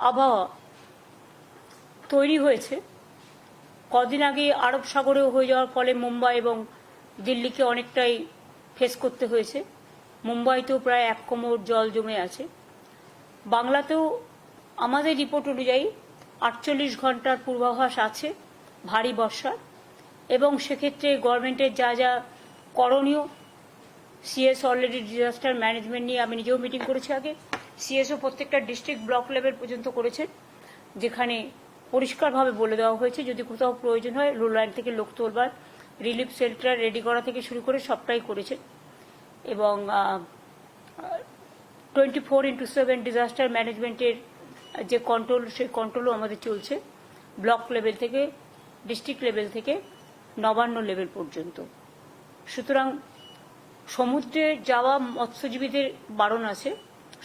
আবহাওয়া তৈরি হয়েছে, কদিন আগে আরব সাগরেও হয়ে যাওয়ার ফলে মুম্বাই এবং দিল্লিকে অনেকটাই ফেস করতে হয়েছে। মুম্বাইতেও প্রায় 1 কোমর জল জমে আছে। বাংলাতেও আমাদের রিপোর্ট অনুযায়ী 48 ঘন্টার পূর্বাভাস আছে ভারী বর্ষার, এবং সেক্ষেত্রে গভর্নমেন্টের যা যা করণীয়, সিএস অলরেডি ডিজাস্টার ম্যানেজমেন্ট নিয়ে আমি নিজেও মিটিং করেছি আগে। সিএসও প্রত্যেকটা ডিস্ট্রিক্ট ব্লক লেভেল পর্যন্ত করেছেন, যেখানে পরিষ্কারভাবে বলে দেওয়া হয়েছে যদি কোথাও প্রয়োজন হয় রুল লাইন থেকে লোক তোলবার, রিলিফ শেল্টার রেডি করা থেকে শুরু করে সবটাই করেছে। এবং 24/7 ডিজাস্টার ম্যানেজমেন্টের যে কন্ট্রোল, সেই কন্ট্রোলও আমাদের চলছে ব্লক লেভেল থেকে, ডিস্ট্রিক্ট লেভেল থেকে নবান্ন লেভেল পর্যন্ত। সুতরাং সমুদ্রে যাওয়া মৎস্যজীবীদের বারণ আছে,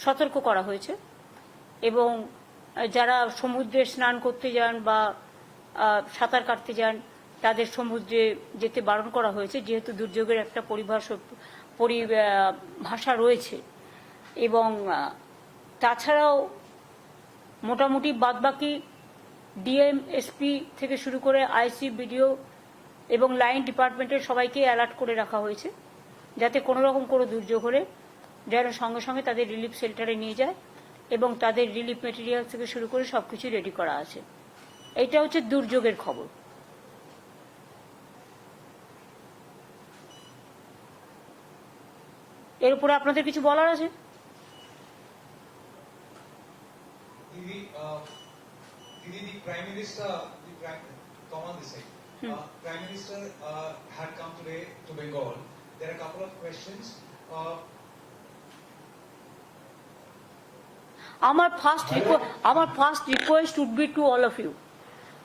সতর্ক করা হয়েছে, এবং যারা সমুদ্রে স্নান করতে যান বা সাঁতার কাটতে যান তাদের সমুদ্রে যেতে বারণ করা হয়েছে, যেহেতু দুর্যোগের একটা পরিভাষা রয়েছে। এবং তাছাড়াও মোটামুটি বাদবাকি ডিএম, এসপি থেকে শুরু করে আইসি, বিডিও এবং লাইন ডিপার্টমেন্টের সবাইকে অ্যালার্ট করে রাখা হয়েছে, যাতে কোনো রকম কোনো দুর্যোগ হলে যেন সঙ্গে সঙ্গে তাদের রিলিফ শেল্টারে নিয়ে যায়, এবং তাদের রিলিফ মেটেরিয়াল থেকে শুরু করে সবকিছু রেডি করা আছে। এইটা হচ্ছে দুর্যোগের খবর। এর উপরে আপনাদের কিছু বলার আছে? The Prime Minister, Thomas Desai, Prime Minister had come today to Bengal. There are a couple of questions. Our first request would be to all of you.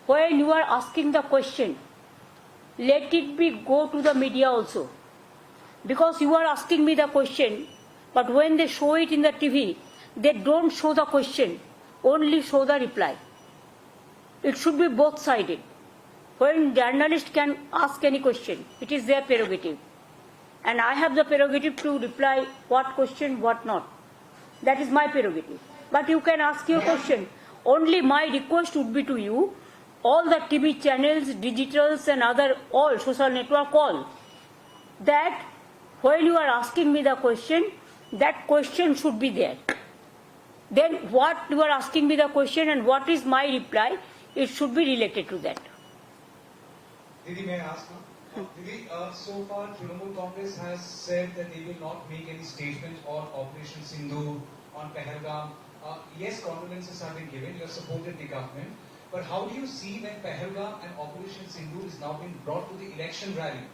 When you are asking the question, let it be go to the media also. Because you are asking me the question, but when they show it in the TV, they don't show the question, only show the reply. It should be both-sided. When journalists can ask any question, it is their prerogative. And I have the prerogative to reply what question, what not. That is my prerogative. But you can ask your question. Only my request would be to you, all the TV channels, digitals and other all social network, all, that when you are asking me the question, that question should be there. Then what you are asking me the question and what is my reply, it should be related to that. Didi, may I ask now? Didi, so far Trinamool Congress has said that they will not make any statement on Operation Sindoor, on Pahalgam. Yes, condolences have been given, you have supported the government, but how do you see when Pahalgam and Operation Sindoor is now being brought to the election rally?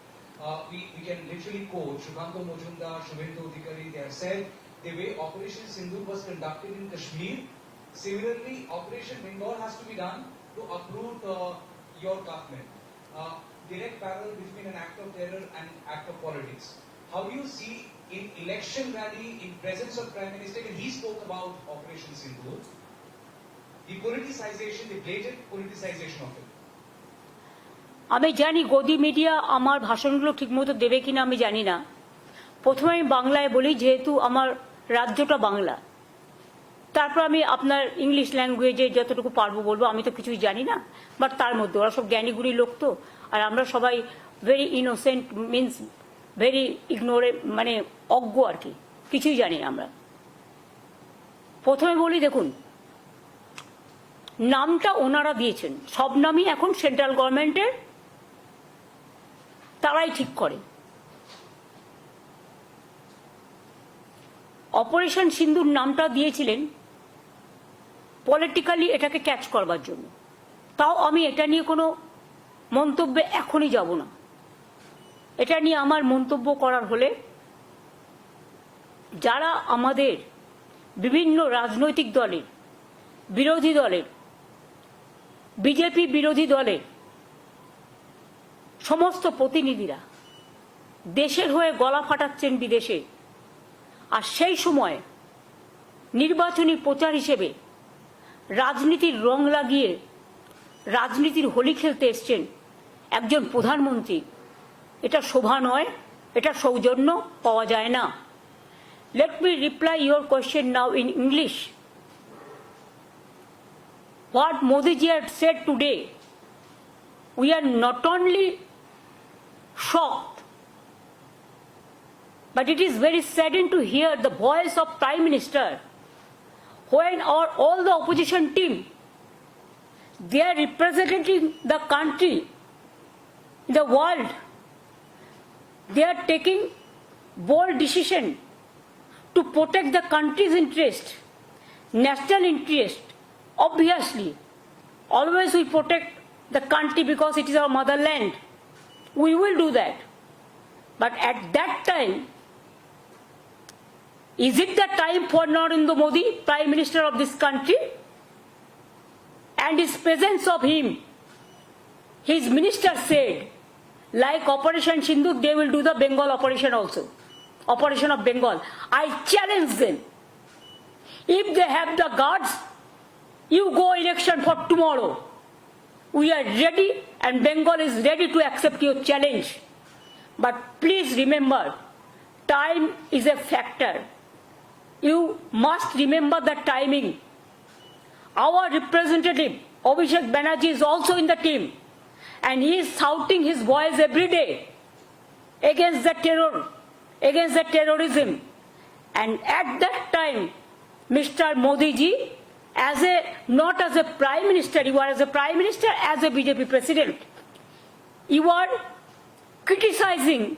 We can literally quote Shubhanto Majumdar, Shubhendu Adhikari, they have said the way Operation Sindoor was conducted in Kashmir, similarly Operation Bengal has to be done to uproot your government. Direct parallel between an act of terror and act of politics. How do you see in election rally, in presence of Prime Minister, and he spoke about Operation Sindoor, the politicization, the blatant politicization of it? আমি জানি গদি media আমার ভাষণগুলো ঠিকমতো দেবে কিনা আমি জানি না। প্রথমে আমি বাংলায় বলি, যেহেতু আমার রাজ্যটা বাংলা, তারপর আমি আপনার ইংলিশ ল্যাঙ্গুয়েজে যতটুকু পারবো বলবো। আমি তো কিছুই জানি না, বাট তার মধ্যে ওরা সব জ্ঞানীগুণী লোক তো, আর আমরা সবাই ভেরি ইনোসেন্ট, মিনস ভেরি ইগনোরে, মানে অজ্ঞ আর কি, কিছুই জানি না আমরা। প্রথমে বলি, দেখুন, নামটা ওনারা দিয়েছেন, সব নামই এখন সেন্ট্রাল গভর্নমেন্টের, তারাই ঠিক করে। অপারেশন সিন্দুর নামটা দিয়েছিলেন পলিটিক্যালি এটাকে ক্যাচ করবার জন্য। তাও আমি এটা নিয়ে কোনো মন্তব্যে এখনই যাব না। এটা নিয়ে আমার মন্তব্য করার হলে যারা আমাদের বিভিন্ন রাজনৈতিক দলের, বিরোধী দলের, বিজেপি বিরোধী দলের সমস্ত প্রতিনিধিরা দেশের হয়ে গলা ফাটাচ্ছেন বিদেশে, আর সেই সময় নির্বাচনী প্রচার হিসেবে রাজনীতির রং লাগিয়ে রাজনীতির হোলি খেলতে এসছেন একজন প্রধানমন্ত্রী, এটা শোভা নয়, এটা সৌজন্য পাওয়া যায় না। Let me reply your question now in English. what Modi ji had said today, we are not only shocked, but it is very saddening to hear the voice of Prime Minister when all the opposition team, they are representing the country, the world. They are taking bold decision to protect the country's interest, national interest. Obviously, always we protect the country because it is our motherland. We will do that. But at that time, is it the time for Narendra Modi, Prime Minister of this country? And his presence of him, his minister said, like Operation Sindoor, they will do the Bengal operation also. Operation of Bengal. I challenge them. If they have the guards, you go election for tomorrow. We are ready and Bengal is ready to accept your challenge. But please remember, time is a factor. You must remember the timing. Our representative, Abhishek Banerjee, is also in the team. And he is shouting his voice every day against the terror, against the terrorism. And at that time, Mr. Modi ji, not as a Prime Minister, you are as a Prime Minister, as a BJP President, you are criticizing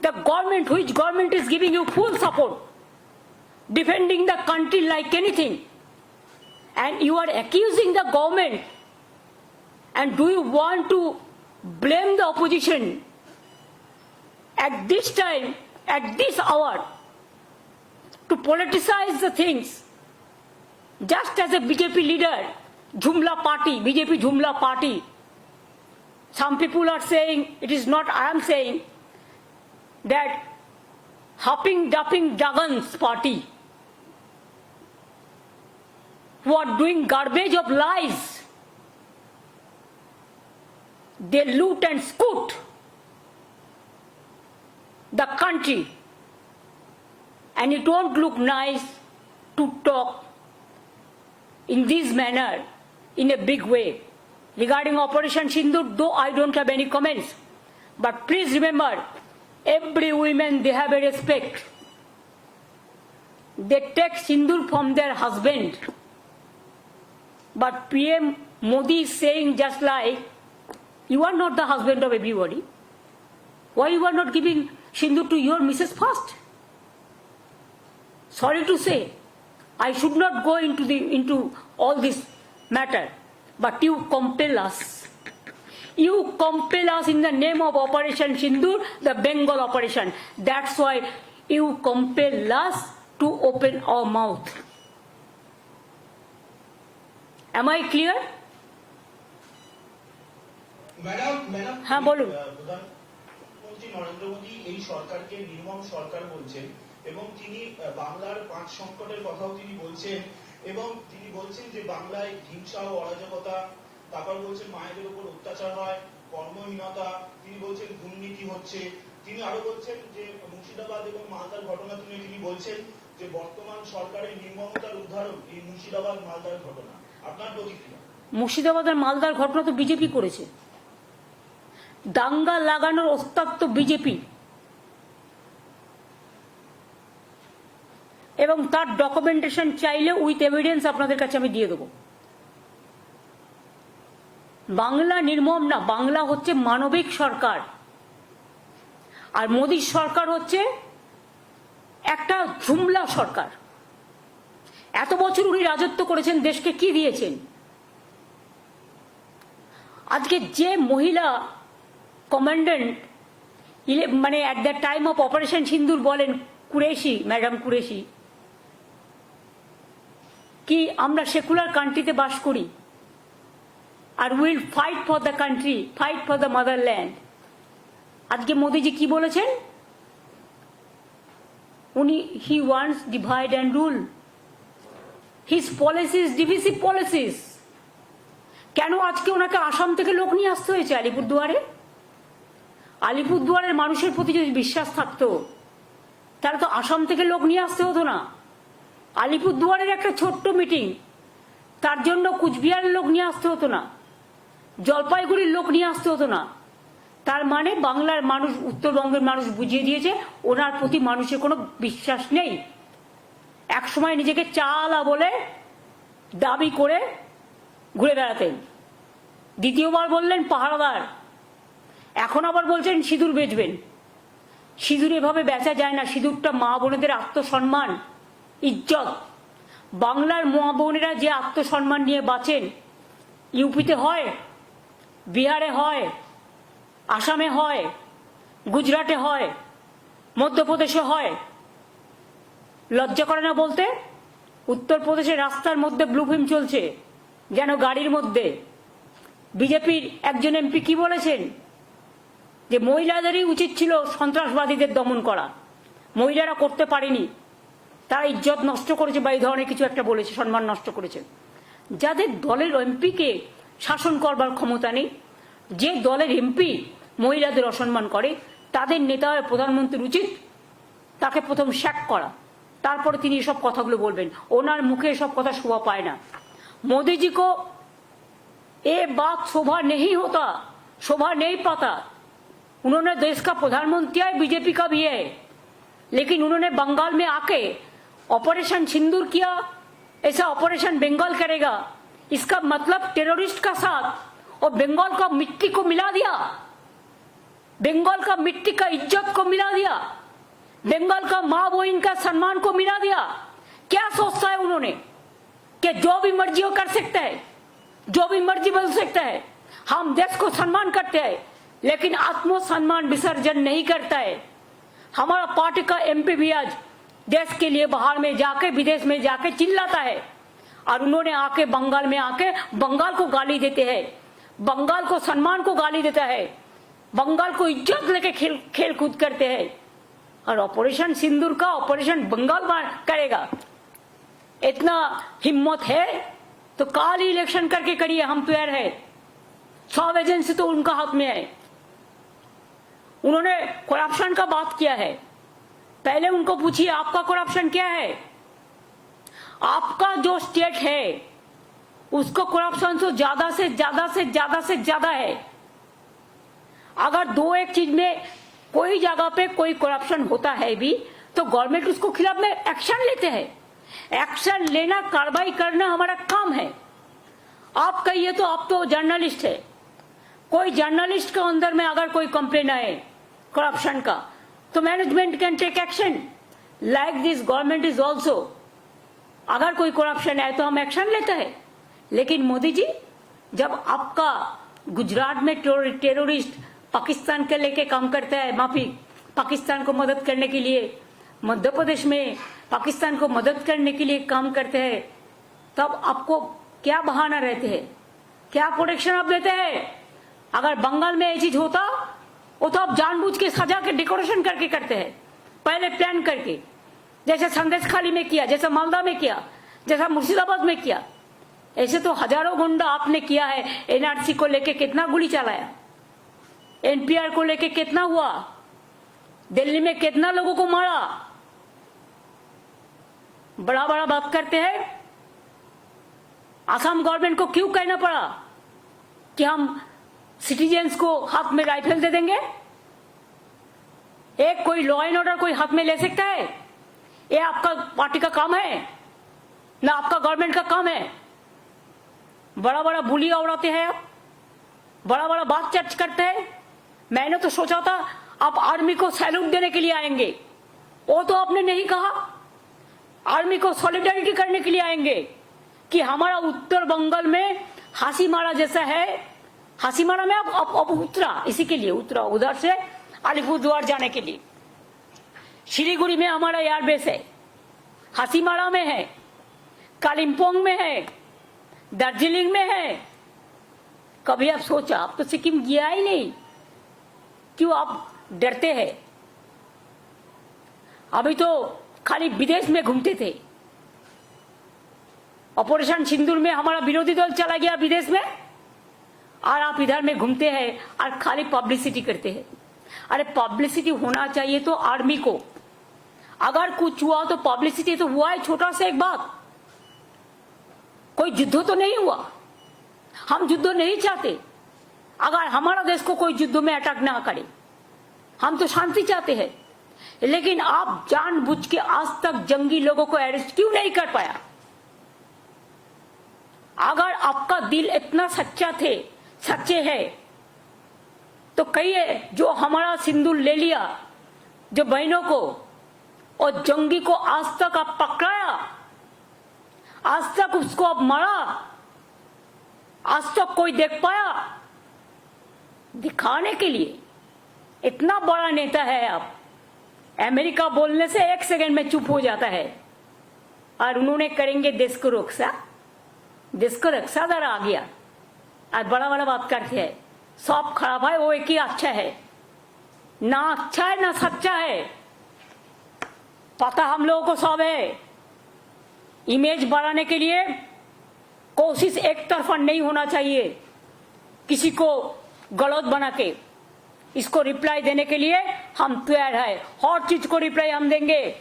the government, which government is giving you full support, defending the country like anything. And you are accusing the government. And do you want to blame the opposition at this time, at this hour, to politicize the things? Just as a BJP leader, Jumla party, BJP Jumla party, some people are saying, it is not I am saying, that hopping, dupping dragons party, who are doing garbage of lies. They loot and scoot the country. And it won't look nice to talk in this manner, in a big way. Regarding Operation Sindoor, though I don't have any comments. But please remember, every woman, they have a respect. They take Sindoor from their husband. But PM Modi is saying just like, you are not the husband of everybody. Why you are not giving Sindoor to your Mrs. first? Sorry to say, I should not go into all this matter, but you compel us. You compel us in the name of Operation Sindoor, the Bengal operation. That's why you compel us to open our mouth. Am I clear? হ্যাঁ বলুন। প্রধানমন্ত্রী নরেন্দ্র মোদী এই সরকারকে নির্মম সরকার বলছেন এবং তিনি বাংলার 5 সংকটের কথাও তিনি বলছেন এবং তিনি বলছেন যে বাংলায় হিংসা ও অরাজকতা, তারপর বলছেন মায়েদের উপর অত্যাচার হয়, কর্মহীনতা, তিনি বলছেন দুর্নীতি হচ্ছে। তিনি আরো বলছেন যে মুর্শিদাবাদ এবং মালদার ঘটনা তুলে তিনি বলছেন যে বর্তমান সরকারের নির্মমতার উদাহরণ এই মুর্শিদাবাদ মালদার ঘটনা। আপনার প্রতিক্রিয়া? মুর্শিদাবাদ আর মালদার ঘটনা তো বিজেপি করেছে। দাঙ্গা লাগানোর ওস্তাদ তো বিজেপি, এবং তার ডকুমেন্টেশন চাইলে উইথ এভিডেন্স আপনাদের কাছে আমি দিয়ে দেবো। বাংলা নির্মম না, বাংলা হচ্ছে মানবিক সরকার, আর মোদীর সরকার হচ্ছে একটা ঝুমলা সরকার। এত বছর উনি রাজত্ব করেছেন, দেশকে কি দিয়েছেন? আজকে যে মহিলা কমান্ডেন্ট মানে at the time of operation সিন্দুর বলেন, কুরেশি, ম্যাডাম কুরেশি, কি আমরা সেকুলার কান্ট্রিতে বাস করি আর will fight for the country, fight for the motherland. আজকে মোদিজি কি বলেছেন? উনি he wants divide and rule. His policies divisive policies. কেন আজকে ওনাকে আসাম থেকে লোক নিয়ে আসতে হয়েছে আলিপুরদুয়ারে? আলিপুরদুয়ারের মানুষের প্রতি যদি বিশ্বাস থাকতো তাহলে তো আসাম থেকে লোক নিয়ে আসতে হতো না। আলিপুরদুয়ারের একটা ছোট্ট মিটিং, তার জন্য কুচবিহারের লোক নিয়ে আসতে হতো না, জলপাইগুড়ির লোক নিয়ে আসতে হতো না। তার মানে বাংলার মানুষ, উত্তরবঙ্গের মানুষ বুঝিয়ে দিয়েছে ওনার প্রতি মানুষের কোনো বিশ্বাস নেই। একসময় নিজেকে চালা বলে দাবি করে ঘুরে বেড়াতেন, দ্বিতীয়বার বললেন পাহারাদার, এখন আবার বলছেন সিঁদুর বেচবেন। সিঁদুর এভাবে বেচা যায় না। সিঁদুরটা মা বোনেদের আত্মসম্মান, ইজ্জত। বাংলার মা বোনেরা যে আত্মসম্মান নিয়ে বাঁচেন, ইউপিতে হয়, বিহারে হয়, আসামে হয়, গুজরাটে হয়, মধ্যপ্রদেশে হয়। লজ্জা করে না বলতে? উত্তরপ্রদেশের রাস্তার মধ্যে ব্লু ফিল্ম চলছে, যেন গাড়ির মধ্যে। বিজেপির একজন এমপি কি বলেছেন? যে মহিলাদেরই উচিত ছিল সন্ত্রাসবাদীদের দমন করা, মহিলারা করতে পারেনি, তারা ইজ্জত নষ্ট করেছে বা এই ধরনের কিছু একটা বলেছে, সম্মান নষ্ট করেছে। যাদের দলের এমপিকে শাসন করবার ক্ষমতা নেই, যে দলের এমপি মহিলাদের অসম্মান করে, তাদের নেতা হয়ে প্রধানমন্ত্রীর উচিত তাকে প্রথম শ্যাক করা, তারপরে তিনি এসব কথাগুলো বলবেন। ওনার মুখে এসব কথা শোভা পায় না। मोदी जी को ये बात शोभा नहीं होता, शोभा नहीं पाता। उन्होंने देश का प्रधानमंत्री है, बीजेपी का भी है, लेकिन उन्होंने बंगाल में आके ऑपरेशन सिंदूर किया, ऐसा ऑपरेशन बंगाल करेगा, इसका मतलब टेररिस्ट का साथ और बंगाल का मिट्टी को मिला दिया, बंगाल का मिट्टी का इज्जत को मिला दिया, बंगाल का माँ बहन का सम्मान को मिला दिया। क्या सोचता है उन्होंने कि जो भी मर्जी वो कर सकता है, जो भी मर्जी बोल सकता है। हम देश को सम्मान करते हैं, लेकिन आत्मसम्मान विसर्जन नहीं करता है। हमारा पार्टी का एमपी भी आज देश के लिए बाहर में जाके, विदेश में जाके चिल्लाता है, और उन्होंने आके बंगाल में आके बंगाल को गाली देते हैं, बंगाल को सम्मान को गाली देता है, बंगाल को इज्जत लेके खेल कूद करते हैं। और ऑपरेशन सिंदूर का ऑपरेशन बंगाल करेगा, इतना हिम्मत है तो काल ही इलेक्शन करके करिए, हम तैयार है। 100 एजेंसी तो उनका हाथ में है। उन्होंने करप्शन का बात किया है, पहले उनको पूछिए आपका करप्शन क्या है। आपका जो स्टेट है उसको करप्शन तो ज्यादा से ज्यादा से ज्यादा से ज्यादा है। अगर दो एक चीज में कोई जगह पे कोई करप्शन होता है भी तो गवर्नमेंट उसको खिलाफ में एक्शन लेते हैं। एक्शन लेना, कार्रवाई करना हमारा काम है। आप कहिए तो आप तो जर्नलिस्ट है, कोई जर्नलिस्ट के अंदर में अगर कोई कंप्लेन आए करप्शन का तो management can take action. Like this government is also, अगर कोई करप्शन आए तो हम एक्शन लेते हैं। लेकिन मोदी जी, जब आपका गुजरात में टेररिस्ट पाकिस्तान के लेके काम करता है, माफी, पाकिस्तान को मदद करने के लिए, मध्य प्रदेश में पाकिस्तान को मदद करने के लिए काम करते हैं, तब आपको क्या बहाना रहते हैं, क्या प्रोटेक्शन आप देते हैं? अगर बंगाल में ये चीज होता वो तो आप जानबूझ के सजा के डेकोरेशन करके करते हैं, पहले प्लान करके, जैसे संदेशखाली में किया, जैसे मालदा में किया, जैसा मुर्शिदाबाद में किया। ऐसे तो हजारों गुंडा आपने किया है। एनआरसी को लेके कितना गोली चलाया, एनपीआर को लेके कितना हुआ, दिल्ली में कितना लोगों को मारा। बड़ा बड़ा बात करते हैं। असम गवर्नमेंट को क्यों कहना पड़ा कि हम सिटीजन्स को हाथ में राइफल दे देंगे? एक कोई लॉ एंड ऑर्डर कोई हाथ में ले सकता है? ये आपका पार्टी का काम है ना, आपका गवर्नमेंट का काम है? बड़ा बड़ा बुलिया उड़ाते हैं आप, बड़ा बड़ा बात चर्च करते हैं। मैंने तो सोचा था आप आर्मी को सैल्यूट देने के लिए आएंगे, वो तो आपने नहीं कहा। आर्मी को सॉलिडारिटी करने के लिए आएंगे कि हमारा उत्तर बंगाल में हासीमारा जैसा है। हासीमारा में अब उतरा, इसी के लिए उतरा, उधर से अलीपुरद्वार जाने के लिए। शिलीगुड़ी में हमारा एयरबेस है, हासीमारा में है, कालिम्पोंग में है, दार्जिलिंग में है। कभी आप सोचा? आप तो सिक्किम गया ही नहीं, क्यों आप डरते हैं? अभी तो खाली विदेश में घूमते थे। ऑपरेशन सिंदूर में हमारा विरोधी दल चला गया विदेश में, और आप इधर में घूमते हैं और खाली पब्लिसिटी करते हैं। अरे पब्लिसिटी होना चाहिए तो आर्मी को, अगर कुछ हुआ तो पब्लिसिटी तो हुआ है। छोटा सा एक बात, कोई युद्ध तो नहीं हुआ, हम युद्ध नहीं चाहते। अगर हमारा देश को कोई युद्ध में अटैक ना करे, हम तो शांति चाहते हैं। लेकिन आप जानबूझ के आज तक जंगी लोगों को अरेस्ट क्यों नहीं कर पाया? अगर आपका दिल इतना सच्चे है तो कहिए, जो हमारा सिंदूर ले लिया, जो बहनों को और जंगी को आज तक आप पकड़ाया, आज तक उसको आप मारा, आज तक कोई देख पाया? दिखाने के लिए इतना बड़ा नेता है आप। अमेरिका बोलने से 1 सेकंड में चुप हो जाता है, और उन्होंने करेंगे देश को रक्षा। देश को रक्षा दर आ गया और बड़ा बड़ा बात करते हैं। सब खराब है, वो एक ही अच्छा है। ना अच्छा है ना सच्चा है, पता हम लोगों को सब है। इमेज बढ़ाने के लिए कोशिश एक तरफा नहीं होना चाहिए, किसी को गलत बना के। इसको रिप्लाई देने के लिए हम तैयार है, हर चीज को रिप्लाई हम देंगे।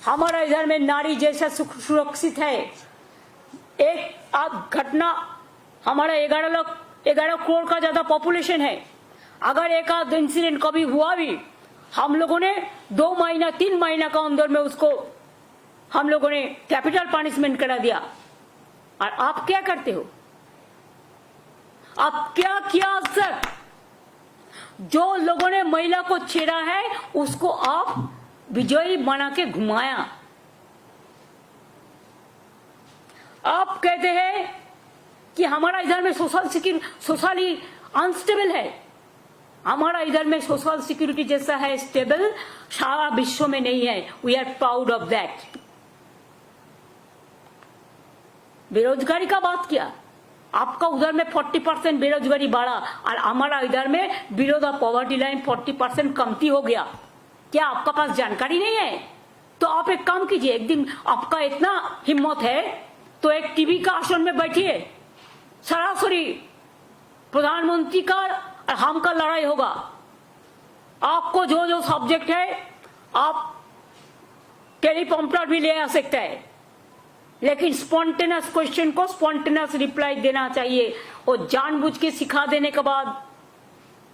हमारा इधर में नारी जैसा सुरक्षित है। एक आप घटना, हमारा 11 करोड़ का ज्यादा पॉपुलेशन है। अगर एक आध इंसिडेंट कभी हुआ भी, हम लोगों ने 2 महीना 3 महीना का अंदर में उसको हम लोगों ने कैपिटल पनिशमेंट करा दिया। और आप क्या करते हो? आप क्या किया आज तक? जो लोगों ने महिला को छेड़ा है उसको आप विजयी बना के घुमाया। आप कहते हैं कि हमारा इधर में सोशली अनस्टेबल है। हमारा इधर में सोशल सिक्योरिटी जैसा है स्टेबल सारा विश्व में नहीं है। We are proud of that. बेरोजगारी का बात किया, आपका उधर में 40% बेरोजगारी बढ़ा और हमारा इधर में बिलो द पॉवर्टी लाइन 40% कमती हो गया। क्या आपका पास जानकारी नहीं है? तो आप एक काम कीजिए, एक दिन आपका इतना हिम्मत है तो एक टीवी का आसन में बैठिए, सरासरी प्रधानमंत्री का और हम का लड़ाई होगा। आपको जो जो सब्जेक्ट है आप टेलीप्रॉम्प्टर भी ले आ सकते हैं, लेकिन स्पॉन्टेनियस क्वेश्चन को स्पॉन्टेनियस रिप्लाई देना चाहिए। और जानबूझ के सिखा देने के बाद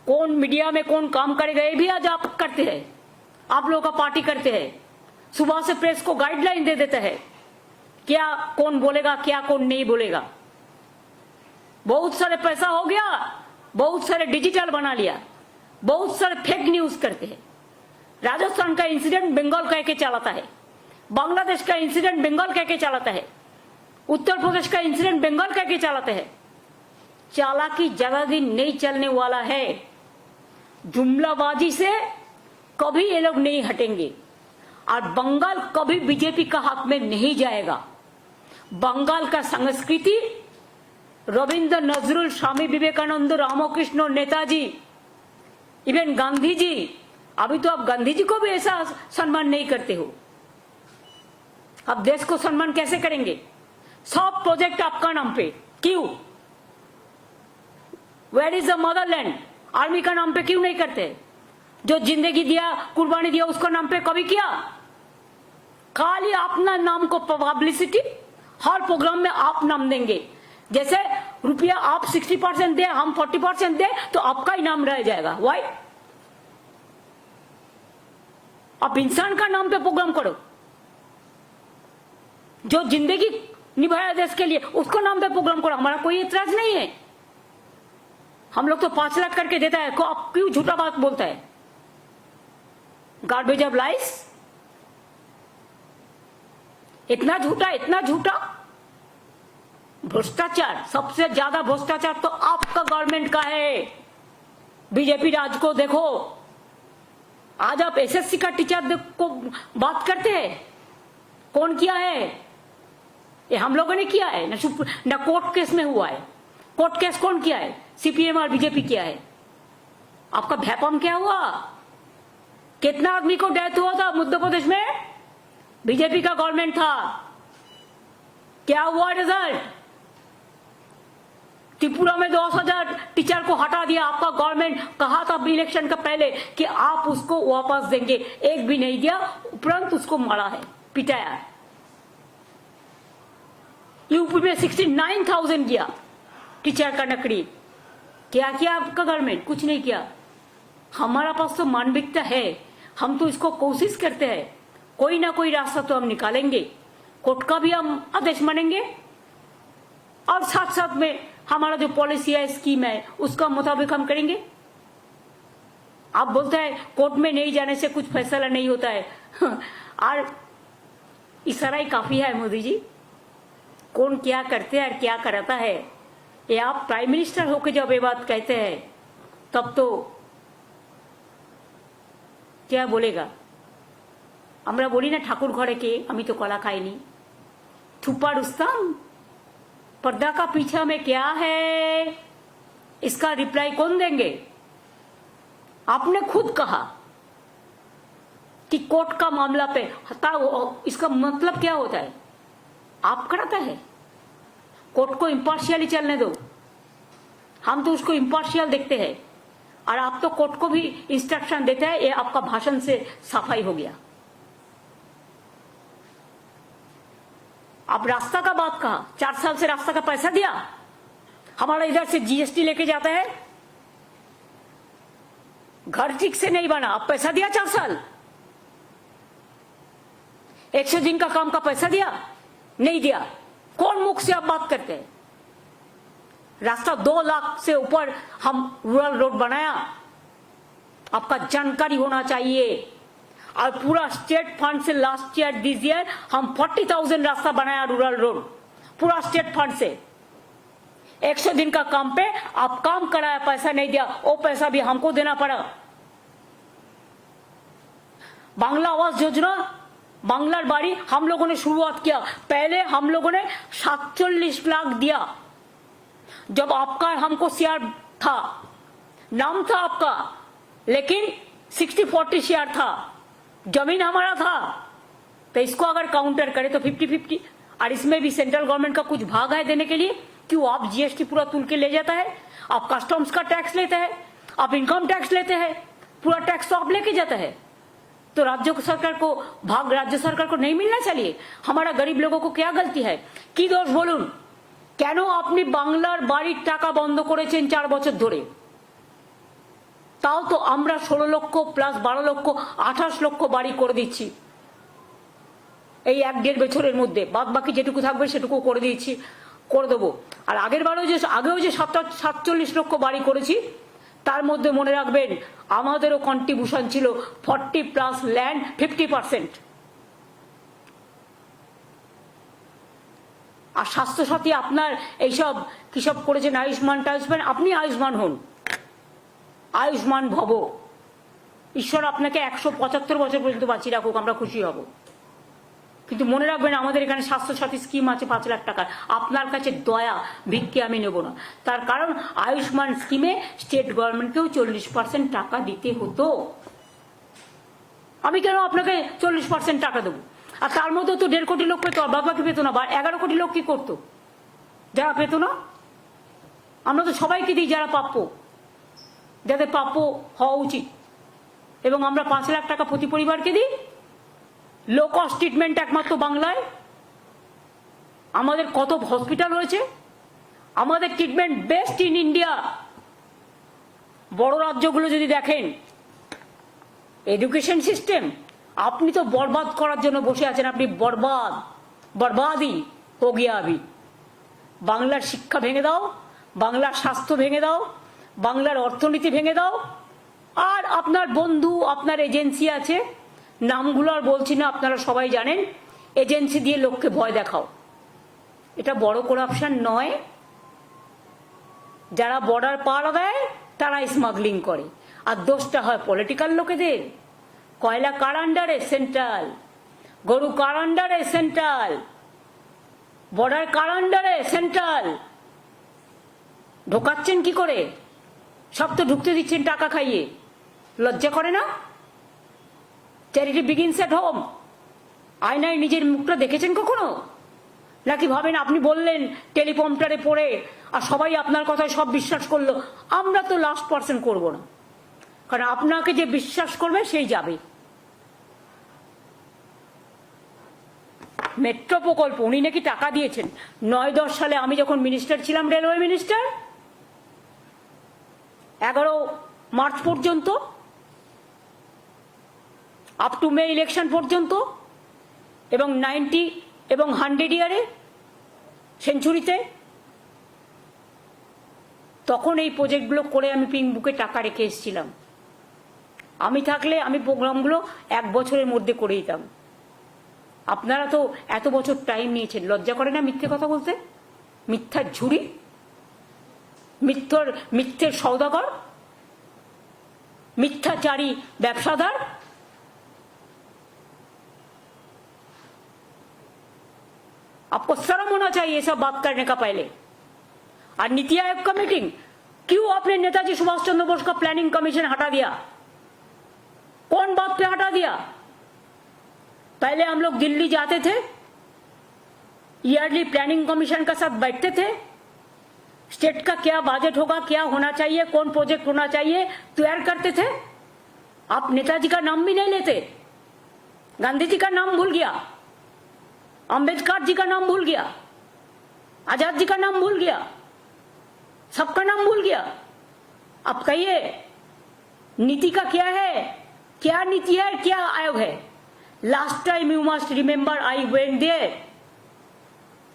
कौन मीडिया में कौन काम करेगा ये भी आज आप करते हैं। आप लोगों का पार्टी करते हैं, सुबह से प्रेस को गाइडलाइन दे देते हैं क्या कौन बोलेगा क्या कौन नहीं बोलेगा। बहुत सारे पैसा हो गया, बहुत सारे डिजिटल बना लिया, बहुत सारे फेक न्यूज करते हैं। राजस्थान का इंसिडेंट बंगाल कह के चलाता है, बांग्लादेश का इंसिडेंट बंगाल कह के चलाता है, उत्तर प्रदेश का इंसिडेंट बंगाल कह के चलाते हैं। चालाकी ज्यादा दिन नहीं चलने वाला है। जुमलाबाजी से कभी ये लोग नहीं हटेंगे और बंगाल कभी बीजेपी का हक में नहीं जाएगा। बंगाल का संस्कृति रविंद्र नजरुल, स्वामी विवेकानंद, रामकृष्ण, नेताजी, इवन गांधी जी। अभी तो आप गांधी जी को भी ऐसा सम्मान नहीं करते हो। आप देश को सम्मान कैसे करेंगे? सब प्रोजेक्ट आपका नाम पे क्यों? Where is the motherland? Army का नाम पे क्यों नहीं करते? जो जिंदगी दिया, कुर्बानी दिया, उसका नाम पे कभी किया? खाली अपना नाम को पब्लिसिटी, हर प्रोग्राम में आप नाम देंगे। जैसे रुपया आप 60% दे, हम 40% दे तो आपका ही नाम रह जाएगा। वाई? आप इंसान का नाम पे प्रोग्राम करो। जो जिंदगी निभाया देश के लिए उसको नाम पे प्रोग्राम करो, हमारा कोई इतराज नहीं है। हम लोग तो 5 लाख करके देता है, को आप क्यों झूठा बात बोलता है? गार्बेज ऑफ लाइस, इतना झूठा। भ्रष्टाचार, सबसे ज्यादा भ्रष्टाचार तो आपका गवर्नमेंट का है। बीजेपी राज को देखो, आज आप एसएससी का टीचर को बात करते हैं, कौन किया है? ये हम लोगों ने किया है ना कोर्ट केस में हुआ है। कोर्ट केस कौन किया है? सीपीएम और बीजेपी किया है। आपका भैपम क्या हुआ? कितना आदमी को डेथ हुआ था मध्य प्रदेश में? बीजेपी का गवर्नमेंट था। क्या हुआ रिजल्ट? त्रिपुरा में 10,000 टीचर को हटा दिया आपका गवर्नमेंट। कहा था इलेक्शन का पहले कि आप उसको वापस देंगे, एक भी नहीं दिया, उपरांत उसको मारा है, पिटाया है। यूपी में 69,000 किया टीचर का नकली। क्या किया आपका गवर्नमेंट? कुछ नहीं किया। हमारा पास तो मानविकता है, हम तो इसको कोशिश करते हैं, कोई ना कोई रास्ता तो हम निकालेंगे। कोर्ट का भी हम आदेश मानेंगे और साथ साथ में हमारा जो पॉलिसी है, स्कीम है, उसका मुताबिक हम करेंगे। आप बोलते हैं कोर्ट में नहीं जाने से कुछ फैसला नहीं होता है और इशारा ही काफी है मोदी जी। कौन क्या करते हैं और क्या कराता है, ये आप प्राइम मिनिस्टर होकर जब ये बात कहते हैं तब तो क्या बोलेगा। আমরা বলি না ঠাকুর ঘরে কে, আমি तो कला खाईनी। छुपा रुस्तम, पर्दा का पीछा में क्या है, इसका रिप्लाई कौन देंगे? आपने खुद कहा कि कोर्ट का मामला पे इसका मतलब क्या होता है? आप कराता है, कोर्ट को इम्पार्शियली चलने दो। हम तो उसको इम्पार्शियल देखते हैं और आप तो कोर्ट को भी इंस्ट्रक्शन देते हैं। ये आपका भाषण से सफाई हो गया। आप रास्ता का बात कहा, 4 साल से रास्ता का पैसा दिया, हमारा इधर से जीएसटी लेके जाता है, घर ठीक से नहीं बना, आप पैसा दिया 4 साल। 100 दिन का काम का पैसा दिया, नहीं दिया। कौन मुख से आप बात करते हैं? रास्ता 2 लाख से ऊपर हम रूरल रोड बनाया, आपका जानकारी होना चाहिए। और पूरा स्टेट फंड से लास्ट ईयर दिस ईयर हम 40,000 रास्ता बनाया रूरल रोड, पूरा स्टेट फंड से। 100 दिन का काम पे आप काम कराया, पैसा नहीं दिया, वो पैसा भी हमको देना पड़ा। बांग्ला आवास योजना, बांग्लार बाड़ी हम लोगों ने शुरुआत किया। पहले हम लोगों ने 47 लाख दिया जब आपका हमको शेयर था, नाम था आपका, लेकिन 60-40 शेयर था, जमीन हमारा था। तो इसको अगर काउंटर करे तो 50-50, और इसमें भी सेंट्रल गवर्नमेंट का कुछ भाग है देने के लिए। क्यों? आप जीएसटी पूरा तुल के ले जाता है, आप कस्टम्स का टैक्स लेते हैं, आप इनकम टैक्स लेते हैं, पूरा टैक्स तो आप लेके जाता है। तो राज्य सरकार को भाग राज्य सरकार को नहीं मिलना चाहिए? हमारा गरीब लोगों को क्या गलती है? কি দোষ বলুন? কেন আপনি বাংলার বাড়ির টাকা বন্ধ করেছেন 4 বছর ধরে? তাও তো আমরা 16 লক্ষ প্লাস 12 লক্ষ 28 লক্ষ বাড়ি করে দিচ্ছি এই 1-1.5 বছরের মধ্যে। বাদ বাকি যেটুকু থাকবে সেটুকু করে দিচ্ছি, করে দেবো। আর আগেও যে 47 লক্ষ বাড়ি করেছি, তার মধ্যে মনে রাখবেন আমাদেরও কন্ট্রিবিউশন ছিল 40 প্লাস ল্যান্ড 50%। আর স্বাস্থ্যসাথী আপনার এইসব কিসব করেছেন, আয়ুষ্মান টায়ুষ্মান, আপনি আয়ুষ্মান হন, আয়ুষ্মান ভব। ঈশ্বর আপনাকে 175 বছর পর্যন্ত বাঁচিয়ে রাখুক, আমরা খুশি হব। কিন্তু মনে রাখবেন আমাদের এখানে স্বাস্থ্যসাথী স্কিম আছে 5 লাখ টাকার। আপনার কাছে দয়া ভিক্ষে আমি নেব না, তার কারণ আয়ুষ্মান স্কিমে স্টেট গভর্নমেন্টকেও 40% টাকা দিতে হতো। আমি কেন আপনাকে 40% টাকা দেবো? আর তার মধ্যে তো 1.5 কোটি লোক পেতো, আর বাদ বাকি পেতো না। 11 কোটি লোক কি করতো যারা পেতো না? আমরা তো সবাইকে দিই যারা প্রাপ্য, যাদের প্রাপ্য হওয়া উচিত। এবং আমরা 5 লাখ টাকা প্রতি পরিবারকে দিই। লো কস্ট ট্রিটমেন্ট একমাত্র বাংলায়। আমাদের কত হসপিটাল রয়েছে, আমাদের ট্রিটমেন্ট বেস্ট ইন ইন্ডিয়া। বড় রাজ্যগুলো যদি দেখেন এডুকেশন সিস্টেম, আপনি তো বরবাদ করার জন্য বসে আছেন। আপনি বরবাদি হো গিয়া আভি। বাংলার শিক্ষা ভেঙে দাও, বাংলার স্বাস্থ্য ভেঙে দাও, বাংলার অর্থনীতি ভেঙে দাও। আর আপনার বন্ধু, আপনার এজেন্সি আছে, নামগুলো আর বলছি না, আপনারা সবাই জানেন। এজেন্সি দিয়ে লোককে ভয় দেখাও। এটা বড় করাপশন নয়? যারা বর্ডার পার দেয় তারা স্মাগলিং করে, আর দোষটা হয় পলিটিক্যাল লোকেদের। কয়লা কার আন্ডারে? সেন্ট্রাল। গরু কার আন্ডারে? সেন্ট্রাল। বর্ডার কার আন্ডারে? সেন্ট্রাল। ঢোকাচ্ছেন কি করে? সব তো ঢুকতে দিচ্ছেন টাকা খাইয়ে। লজ্জা করে না? Charity begins at home. আয়নায় নিজের মুখটা দেখেছেন কখনো? নাকি ভাবেন আপনি বললেন টেলিপ্রম্পটারে পড়ে আর সবাই আপনার কথায় সব বিশ্বাস করলো? আমরা তো লাস্ট পার্সন করব না, কারণ আপনাকে যে বিশ্বাস করবে সেই যাবে। মেট্রো প্রকল্প উনি নাকি টাকা দিয়েছেন 9-10 সালে আমি যখন মিনিস্টার ছিলাম, রেলওয়ে মিনিস্টার, 11 মার্চ পর্যন্ত, আপ টু মে ইলেকশন পর্যন্ত, এবং 90 এবং 100 ইয়ারে সেঞ্চুরিতে, তখন এই প্রজেক্টগুলো করে আমি পিঙ্ক বুকে টাকা রেখে এসেছিলাম। আমি থাকলে আমি প্রোগ্রামগুলো 1 বছরের মধ্যে করে দিতাম। আপনারা তো এত বছর টাইম নিয়েছেন, লজ্জা করে না মিথ্যে কথা বলতে? মিথ্যার ঝুড়ি, মিথ্যের সওদাগর, मिथ्याचारी व्यवसादार। आपको शर्म होना चाहिए सब बात करने का पहले। और नीति आयोग का मीटिंग, क्यों आपने नेताजी सुभाष चंद्र बोस का प्लानिंग कमीशन हटा दिया? कौन बात पे हटा दिया? पहले हम लोग दिल्ली जाते थे, ईयरली प्लानिंग कमीशन का साथ बैठते थे, स्टेट का क्या बजट होगा, क्या होना चाहिए, कौन प्रोजेक्ट होना चाहिए, तैयार करते थे। आप नेताजी का नाम भी नहीं लेते, गांधी जी का नाम भूल गया, अंबेडकर जी का नाम भूल गया, आजाद जी का नाम भूल गया, सबका नाम भूल गया। अब कहिए नीति का क्या है, क्या नीति है, क्या आयोग है? Last time you must remember I went there,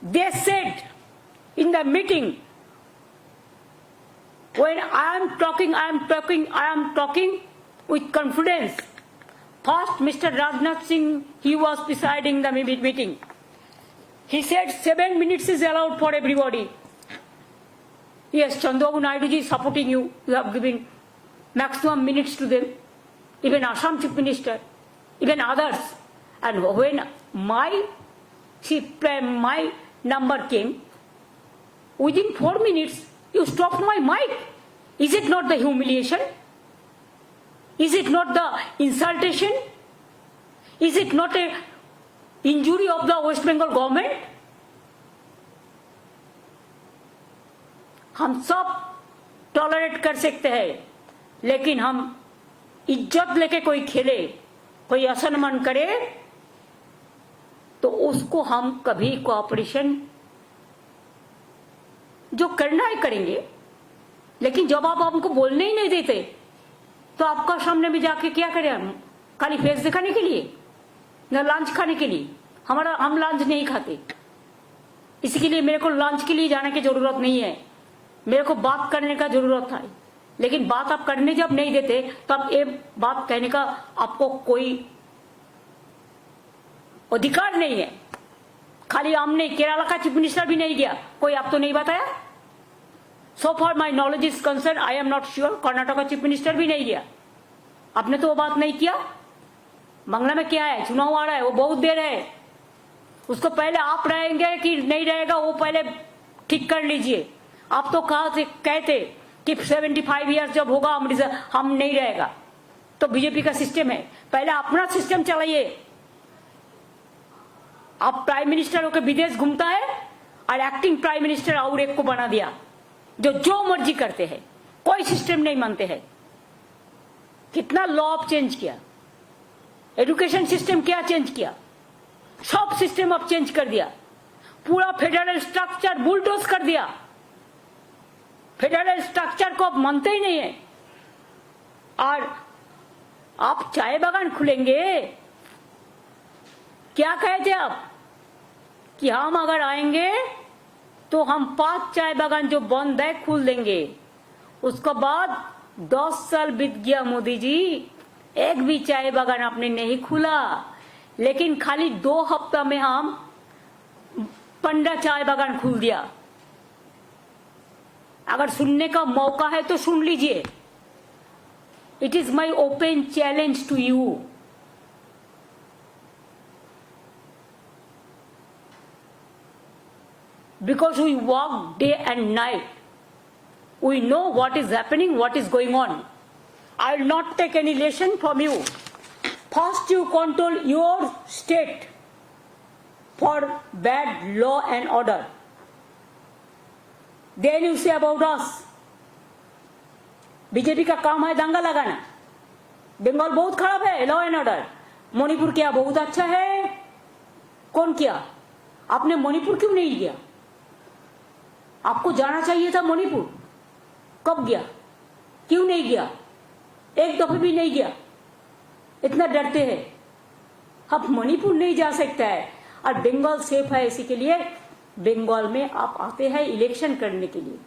they said in the meeting, when I am talking with confidence. First, Mr. Rajnath Singh, he was presiding the meeting. He said 7 minutes is allowed for everybody. Yes, Chandrababu Naidu ji is supporting you. You have given maximum minutes to them. Even Assam Chief Minister, even others. And when my number came, within 4 minutes, you stopped my mic. Is it not the humiliation? Is it not the insultation? Is it not a injury of the West Bengal government? हम सब tolerate कर सकते हैं, लेकिन हम इज्जत लेके कोई खेले, कोई असम्मान करे, तो उसको हम कभी कोऑपरेशन जो करना है करेंगे। लेकिन जब आप हमको बोलने ही नहीं देते, तो आपका सामने में जाके क्या करें हम? खाली फेस दिखाने के लिए, न लंच खाने के लिए? हम लंच नहीं खाते, इसके लिए मेरे को लंच के लिए जाने की जरूरत नहीं है, मेरे को बात करने का जरूरत है। लेकिन बात आप करने जब नहीं देते, तब ये बात कहने का आपको कोई अधिकार नहीं है। खाली हमने केरला का चीफ मिनिस्टर भी नहीं दिया, कोई आप तो नहीं बताया। So far my knowledge is concerned, I am not sure, Karnataka chief minister भी नहीं दिया। आपने तो वो बात नहीं किया। बांग्ला में क्या है, चुनाव आ रहा है, वो बहुत देर है, उसको पहले आप रहेंगे कि नहीं रहेगा वो पहले ठीक कर लीजिए। आप तो कहते कि 75 ईयर्स जब होगा हम नहीं रहेगा, तो बीजेपी का सिस्टम है, पहले अपना सिस्टम चलाइए। आप प्राइम मिनिस्टर होकर विदेश घूमता है और एक्टिंग प्राइम मिनिस्टर और एक को बना दिया, जो मर्जी करते हैं, कोई सिस्टम नहीं मानते हैं। कितना लॉ चेंज किया, एजुकेशन सिस्टम क्या चेंज किया, सब सिस्टम अब चेंज कर दिया, पूरा फेडरल स्ट्रक्चर बुलडोज कर दिया। फेडरल स्ट्रक्चर को अब मानते ही नहीं है। और आप चाय बागान खुलेंगे, क्या कहते आप कि हम अगर आएंगे तो हम 5 चाय बागान जो बंद है खोल देंगे। उसके बाद 10 साल बीत गया मोदी जी, एक भी चाय बागान आपने नहीं खुला, लेकिन खाली 2 हफ्ता में हम 15 चाय बागान खोल दिया। अगर सुनने का मौका है तो सुन लीजिए। It is my open challenge to you. Because we work day and night, we know what is happening, what is going on. I will not take any lesson from you. First you control your state for bad law and order. Then you say about us. BJP का काम है दंगा लगाना। बंगाल बहुत खराब है law and order, Manipur क्या बहुत अच्छा है, कौन किया? आपने मणिपुर क्यों नहीं गया? आपको जाना चाहिए था मणिपुर। कब गया? क्यों नहीं गया? एक दफे भी नहीं गया। इतना डरते हैं। अब मणिपुर नहीं जा सकता है और बंगाल सेफ है, इसी के लिए बंगाल में आप आते हैं इलेक्शन करने के लिए।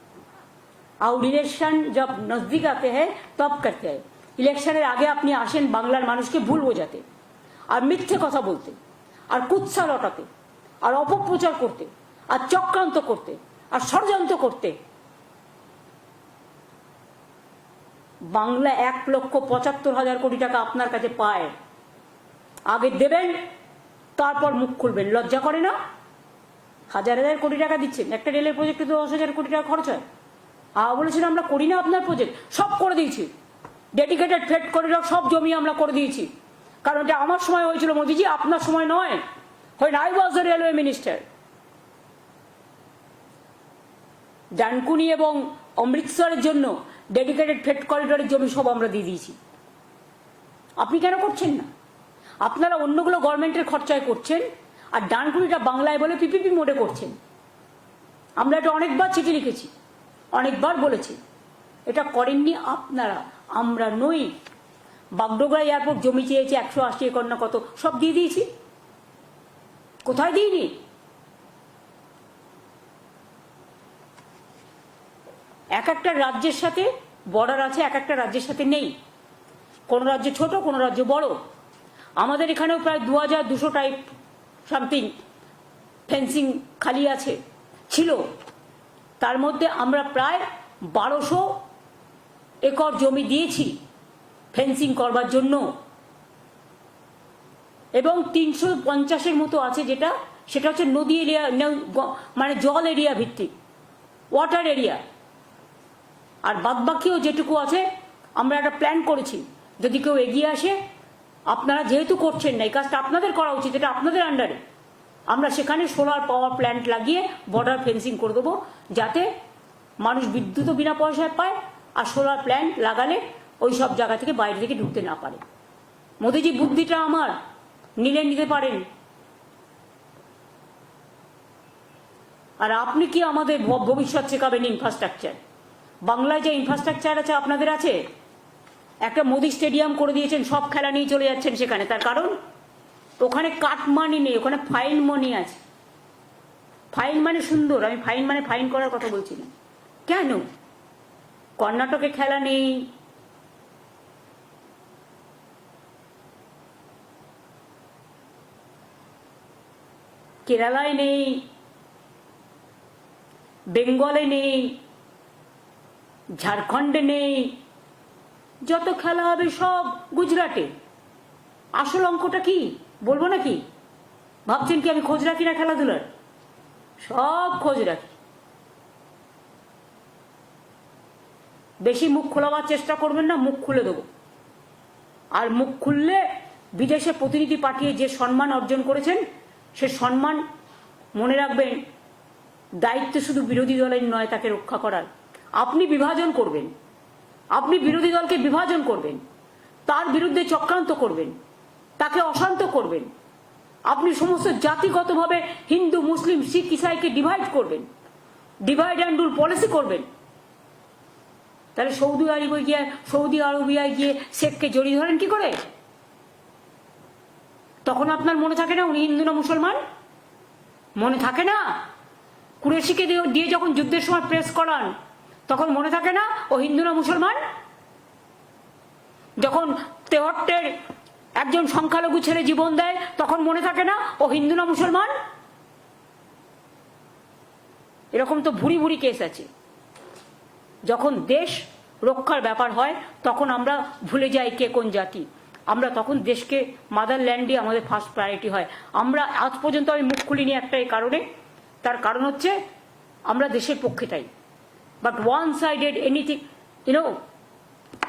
और इलेक्शन जब नजदीक आते हैं तब करते हैं। ইলেকশনের আগে আপনি আসেন বাংলার মানুষকে ভুল বোঝাতে আর মিথ্যে কথা বলতে আর কুৎসা লটাতে আর অপপ্রচার করতে আর চক্রান্ত করতে আর ষড়যন্ত্র করতে। বাংলা 1,75,000 কোটি টাকা আপনার কাছে পায়, আগে দেবেন তারপর মুখ খুলবেন। লজ্জা করে না? হাজার হাজার কোটি টাকা দিচ্ছেন, একটা রেলের প্রজেক্টে তো 10,000 কোটি টাকা খরচ হয়। বলেছেন আমরা করি না আপনার প্রজেক্ট, সব করে দিয়েছি। ডেডিকেটেড ফ্রেট করিডর সব জমি আমরা করে দিয়েছি, কারণ এটা আমার সময় হয়েছিল মোদিজি, আপনার সময় নয়। when I was the railway minister, Dankuni এবং অমৃতসরের জন্য ডেডিকেটেড ফ্রেট করিডরের জমি সব আমরা দিয়ে দিয়েছি। আপনি কেন করছেন না? আপনারা অন্যগুলো গভর্নমেন্টের খরচায় করছেন আর ডানকুনিটা বাংলায় বলে পিপিপি মোডে করছেন। আমরা এটা অনেকবার চিঠি লিখেছি, অনেকবার বলেছি, এটা করেননি আপনারা, আমরা নই। বাগডোগরা এয়ারপোর্ট জমি চেয়েছে 180 একর না কত, সব দিয়ে দিয়েছি। কোথায় দিইনি? এক একটা রাজ্যের সাথে বর্ডার আছে, এক একটা রাজ্যের সাথে নেই। কোন রাজ্য ছোট, কোন রাজ্য বড়। আমাদের এখানেও প্রায় 2200 টাইপ সামথিং ফেন্সিং খালি আছে, ছিল। তার মধ্যে আমরা প্রায় 1200 একর জমি দিয়েছি ফেন্সিং করবার জন্য, এবং 350-এর মতো আছে সেটা হচ্ছে নদী এরিয়া, মানে জল এরিয়া ভিত্তিক, ওয়াটার এরিয়া। আর বাদবাকিও যেটুকু আছে আমরা একটা প্ল্যান করেছি, যদি কেউ এগিয়ে আসে, আপনারা যেহেতু করছেন না, এই কাজটা আপনাদের করা উচিত, এটা আপনাদের আন্ডারে, আমরা সেখানে সোলার পাওয়ার প্ল্যান্ট লাগিয়ে বর্ডার ফেন্সিং করে দেবো, যাতে মানুষ বিদ্যুৎও বিনা পয়সায় পায়, আর সোলার প্ল্যান্ট লাগালে ওই সব জায়গা থেকে বাইরে থেকে ঢুকতে না পারে। মোদিজি বুদ্ধিটা আমার, নিলে নিতে পারেন। আর আপনি কি আমাদের ভবিষ্যৎ শেখাবেন? ইনফ্রাস্ট্রাকচার, বাংলায় যে ইনফ্রাস্ট্রাকচার আছে আপনাদের আছে। একটা মোদি স্টেডিয়াম করে দিয়েছেন, সব খেলা নিয়ে চলে যাচ্ছেন সেখানে। তার কারণ ওখানে কাট মানি নেই, ওখানে ফাইন মানি আছে। ফাইন মানে সুন্দর, আমি ফাইন মানে ফাইন করার কথা বলছি না। কেন কর্ণাটকে খেলা নেই? কেরালায় নেই, বেঙ্গলে নেই, ঝাড়খণ্ডে নেই, যত খেলা হবে সব গুজরাটে। আসল অঙ্কটা কি বলবো নাকি? ভাবছেন কি আমি খোঁজ রাখি না খেলাধুলার? সব খোঁজ রাখি। বেশি মুখ খোলাবার চেষ্টা করবেন না, মুখ খুলে দেবো। আর মুখ খুললে বিদেশে প্রতিনিধি পাঠিয়ে যে সম্মান অর্জন করেছেন, সে সম্মান মনে রাখবেন, দায়িত্ব শুধু বিরোধী দলের নয় তাকে রক্ষা করার। আপনি বিভাজন করবেন, আপনি বিরোধী দলকে বিভাজন করবেন, তার বিরুদ্ধে চক্রান্ত করবেন, তাকে অশান্ত করবেন। আপনি সমস্ত জাতিগতভাবে হিন্দু, মুসলিম, শিখ, ইসাইকে ডিভাইড করবেন, ডিভাইড অ্যান্ড রুল পলিসি করবেন। তাহলে সৌদি আরবিয়ায় গিয়ে শেখকে জড়িয়ে ধরেন কি করে? তখন আপনার মনে থাকে না উনি হিন্দু না মুসলমান? মনে থাকে না? কুরেশিকে দিয়ে যখন যুদ্ধের সময় প্রেস করান, তখন মনে থাকে না ও হিন্দু না মুসলমান? যখন তেহট্টের একজন সংখ্যালঘু ছেলে জীবন দেয়, তখন মনে থাকে না ও হিন্দু না মুসলমান? এরকম তো ভুরি ভুরি কেস আছে। যখন দেশ রক্ষার ব্যাপার হয় তখন আমরা ভুলে যাই কে কোন জাতি। আমরা তখন দেশকে, মাদারল্যান্ডই আমাদের ফার্স্ট প্রায়োরিটি হয়। আমরা আজ পর্যন্ত আমি মুখ খুলিনি একটাই কারণে, তার কারণ হচ্ছে আমরা দেশের পক্ষে তাই। বাট ওয়ান সাইডেড এনিথিং,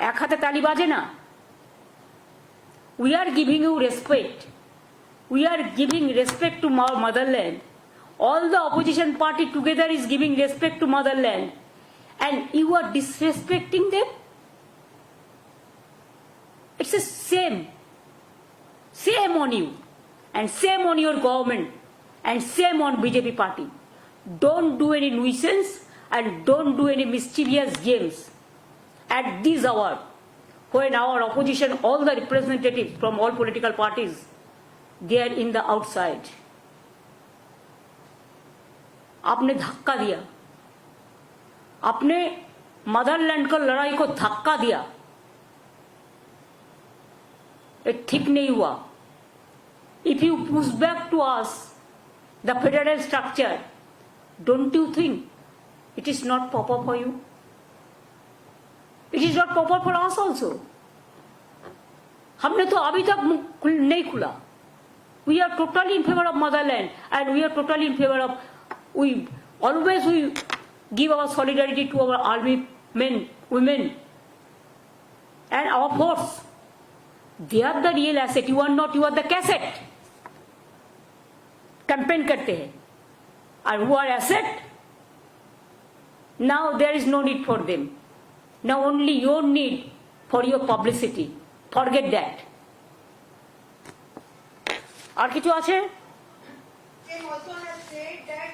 এক হাতে তালি বাজে না। We are giving you respect, we are giving respect to motherland. All the opposition party together is giving respect to motherland, and you are disrespecting them. It's a shame on you and shame on your government and same on BJP party. Don't do any nuisance and don't do any mischievous games at this hour when our opposition, all the representatives from all political parties, they are in the outside. आपने धक्का दिया, आपने Motherland को लड़ाई को धक्का दिया, ये ठीक नहीं हुआ. If you push back to us the federal structure, don't you think it is not proper for you? It is not proper for us also. हमने तो अभी तक मुंह नहीं खुला. We are totally in favor of motherland and we are totally in favor of, we always give our solidarity to our army men, women and our force. They are the real asset. You are not, you are the cassette. Campaign करते हैं. And who are asset? Now there is no need for them. Now only your need for your publicity. Forget that. আর কিছু আছে? Him also has said that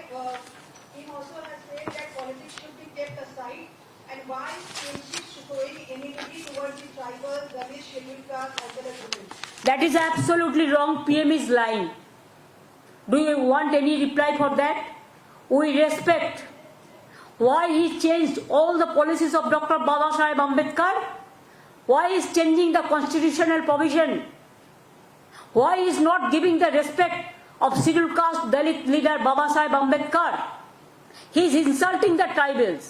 politics should be kept aside, and why is showing enmity towards the tribal, Dalish, scheduled caste as well as women? That is absolutely wrong. PM is lying. Do you want any reply for that? We respect why he changed all the policies of Dr. Babasaheb Ambedkar. Why he is changing the constitutional provision? Why he is not giving the respect of scheduled caste Dalit leader Babasaheb Ambedkar? He is insulting the tribals.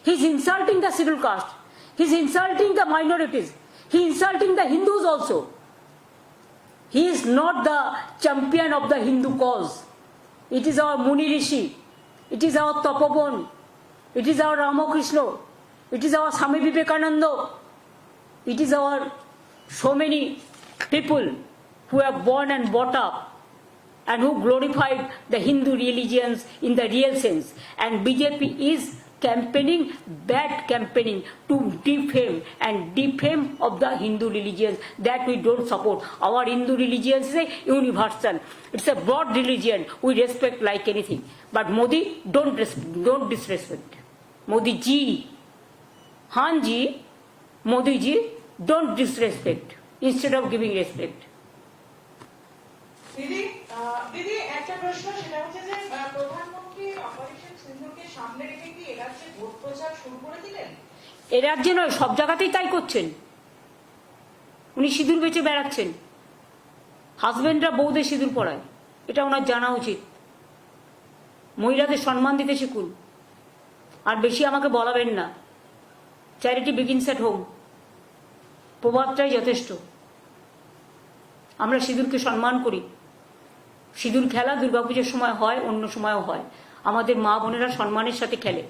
He is insulting the scheduled caste. He is insulting the minorities. He is insulting the Hindus also. He is not the champion of the Hindu cause. It is our Muni Rishi. It is our Tapobon. It is our Ramakrishna. It is our Swami Vivekananda. It is our so many people who have born and brought up and who glorified the Hindu religions in the real sense. And BJP is campaigning, bad campaigning to defame of the Hindu religions that we don't support. Our Hindu religion is a universal. It's a broad religion. We respect like anything. But Modi, don't disrespect. Modi ji, Han ji, Modi ji, don't disrespect instead of giving respect. দিদি একটা প্রশ্ন, সেটা হচ্ছে যে প্রধানমন্ত্রী operation সিন্ধুকে সামনে রেখে কি এরাজ্যে ভোট প্রচার শুরু করে দিলেন? এ রাজ্যে নয়, সব জায়গাতেই তাই করছেন. উনি সিঁদুর বেচে বেড়াচ্ছেন. হাজবেন্ডরা বউদের সিঁদুর পরায়, এটা ওনার জানা উচিত. মহিলাদের সম্মান দিতে শিখুন. আর বেশি আমাকে বলাবেন না. চ্যারিটি বিগিনস এট হোম, প্রবাদটাই যথেষ্ট. আমরা সিঁদুরকে সম্মান করি. সিঁদুর খেলা দুর্গাপুজোর সময় হয়, অন্য সময়ও হয়. আমাদের মা বোনেরা সম্মানের সাথে খেলে,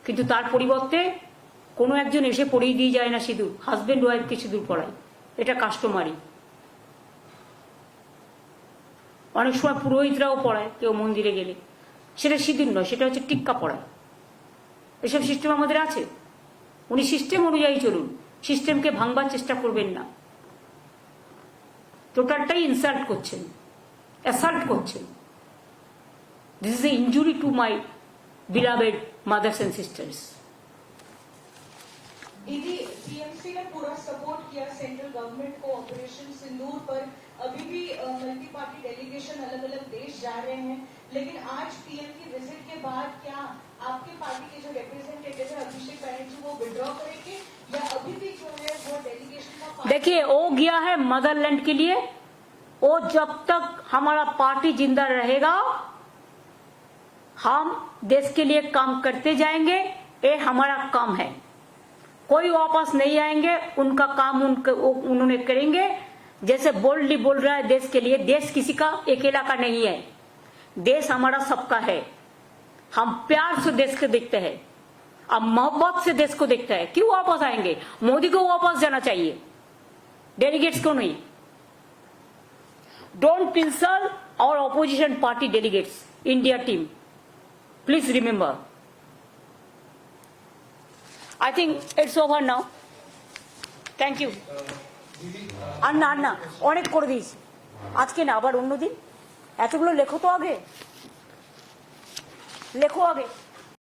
কিন্তু তার পরিবর্তে কোনো একজন এসে পরিয়ে দিয়ে যায় না সিঁদুর. হাজবেন্ড ওয়াইফকে সিঁদুর পরায়, এটা কাস্টমারি. অনেক সময় পুরোহিতরাও পড়ায় কেউ মন্দিরে গেলে, সেটা সিঁদুর নয়, সেটা হচ্ছে টিক্কা পড়ায়. এসব সিস্টেম আমাদের আছে. উনি সিস্টেম অনুযায়ী চলুন, সিস্টেমকে ভাঙবার চেষ্টা করবেন না. টোটালটাই ইনসাল্ট করছেন, অ্যাসাল্ট করছেন. This is a injury to my beloved mothers and sisters. दीदी, टीएमसी ने पूरा सपोर्ट किया सेंट्रल गवर्नमेंट को ऑपरेशन सिंदूर पर. अभी भी मल्टी पार्टी डेलीगेशन अलग अलग देश जा रहे हैं, लेकिन आज पीएम की विजिट के बाद क्या आपके पार्टी के जो रिप्रेजेंटेटिव है अभिषेक बनर्जी वो विड्रॉ करेंगे या अभी भी जो है वो डेलीगेशन का? देखिए, वो गया है मदरलैंड के लिए. वो जब तक हमारा पार्टी जिंदा रहेगा हम देश के लिए काम करते जाएंगे. ये हमारा काम है. कोई वापस नहीं आएंगे. उनका काम उन्होंने करेंगे. जैसे बोल्डली बोल रहा है देश के लिए. देश किसी का अकेला का नहीं है. देश हमारा सबका है. हम प्यार से देश को देखते हैं, अब मोहब्बत से देश को देखते हैं. क्यों वापस आएंगे? मोदी को वापस जाना चाहिए, डेलीगेट्स को नहीं. Don't insult our opposition party delegates, India team. Please remember. I think it's over now. Thank you. আর না অনেক করে দিয়েছি আজকে, না আবার অন্যদিন. এতগুলো লেখো তো আগে, লেখো আগে।